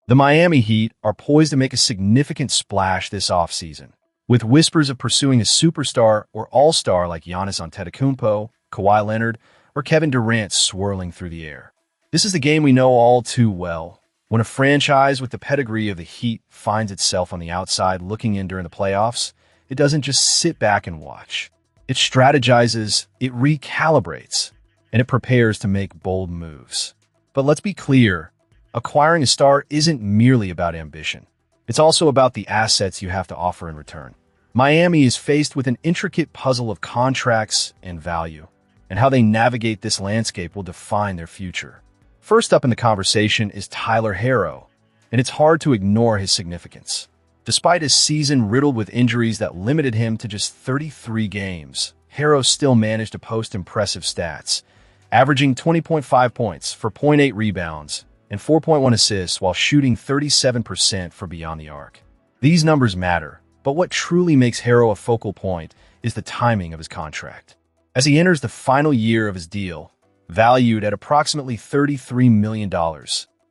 The Miami Heat are poised to make a significant splash this offseason, with whispers of pursuing a superstar or all-star like Giannis Antetokounmpo, Kawhi Leonard, or Kevin Durant swirling through the air. This is the game we know all too well. When a franchise with the pedigree of the Heat finds itself on the outside looking in during the playoffs, it doesn't just sit back and watch. It strategizes, it recalibrates, and it prepares to make bold moves. But let's be clear, acquiring a star isn't merely about ambition. It's also about the assets you have to offer in return. Miami is faced with an intricate puzzle of contracts and value, and how they navigate this landscape will define their future. First up in the conversation is Tyler Herro, and it's hard to ignore his significance. Despite his season riddled with injuries that limited him to just 33 games, Herro still managed to post impressive stats, averaging 20.5 points for 0.8 rebounds and 4.1 assists while shooting 37% for beyond the arc. These numbers matter, but what truly makes Herro a focal point is the timing of his contract. As he enters the final year of his deal, valued at approximately $33 million,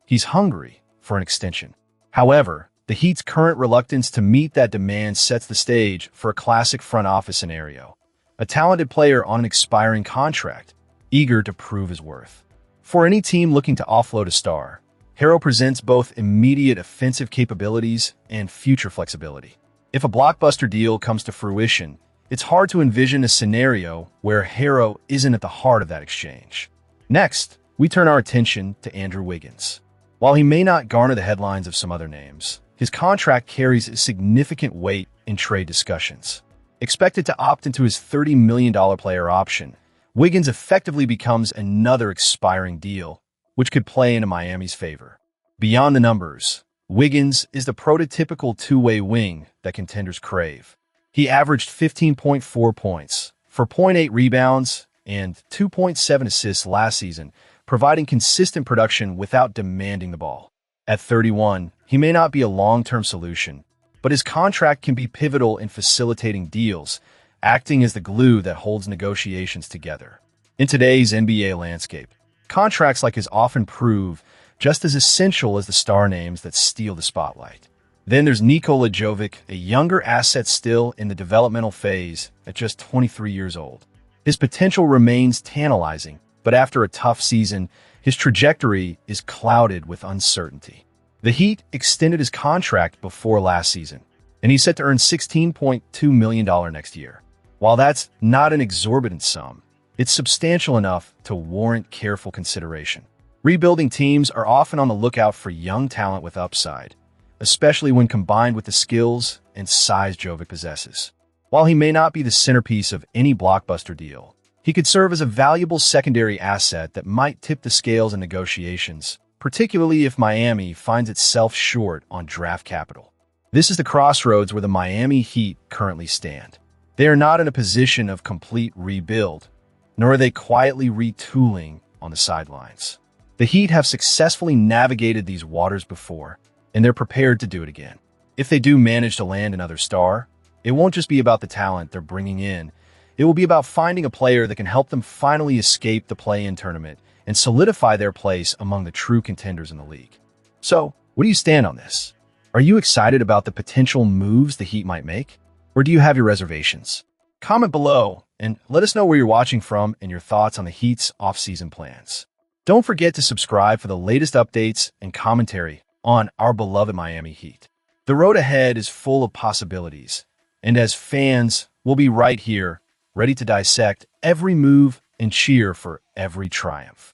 he's hungry for an extension. However, the Heat's current reluctance to meet that demand sets the stage for a classic front office scenario. A talented player on an expiring contract, eager to prove his worth. For any team looking to offload a star, Herro presents both immediate offensive capabilities and future flexibility. If a blockbuster deal comes to fruition, it's hard to envision a scenario where Herro isn't at the heart of that exchange. Next, we turn our attention to Andrew Wiggins. While he may not garner the headlines of some other names, his contract carries a significant weight in trade discussions. Expected to opt into his $30 million player option, Wiggins effectively becomes another expiring deal, which could play into Miami's favor. Beyond the numbers, Wiggins is the prototypical two-way wing that contenders crave. He averaged 15.4 points for 0.8 rebounds and 2.7 assists last season, providing consistent production without demanding the ball. At 31, he may not be a long-term solution, but his contract can be pivotal in facilitating deals, acting as the glue that holds negotiations together. In today's NBA landscape, contracts like his often prove just as essential as the star names that steal the spotlight. Then there's Nikola Jovic, a younger asset still in the developmental phase at just 23 years old. His potential remains tantalizing, but after a tough season, his trajectory is clouded with uncertainty. The Heat extended his contract before last season, and he's set to earn $16.2 million next year. While that's not an exorbitant sum, it's substantial enough to warrant careful consideration. Rebuilding teams are often on the lookout for young talent with upside, especially when combined with the skills and size Jovic possesses. While he may not be the centerpiece of any blockbuster deal, he could serve as a valuable secondary asset that might tip the scales in negotiations, particularly if Miami finds itself short on draft capital. This is the crossroads where the Miami Heat currently stand. They are not in a position of complete rebuild, nor are they quietly retooling on the sidelines. The Heat have successfully navigated these waters before, and they're prepared to do it again. If they do manage to land another star, it won't just be about the talent they're bringing in. It will be about finding a player that can help them finally escape the play-in tournament and solidify their place among the true contenders in the league. So, where do you stand on this? Are you excited about the potential moves the Heat might make? Or do you have your reservations? Comment below and let us know where you're watching from and your thoughts on the Heat's offseason plans. Don't forget to subscribe for the latest updates and commentary on our beloved Miami Heat. The road ahead is full of possibilities, and as fans, we'll be right here, ready to dissect every move and cheer for every triumph.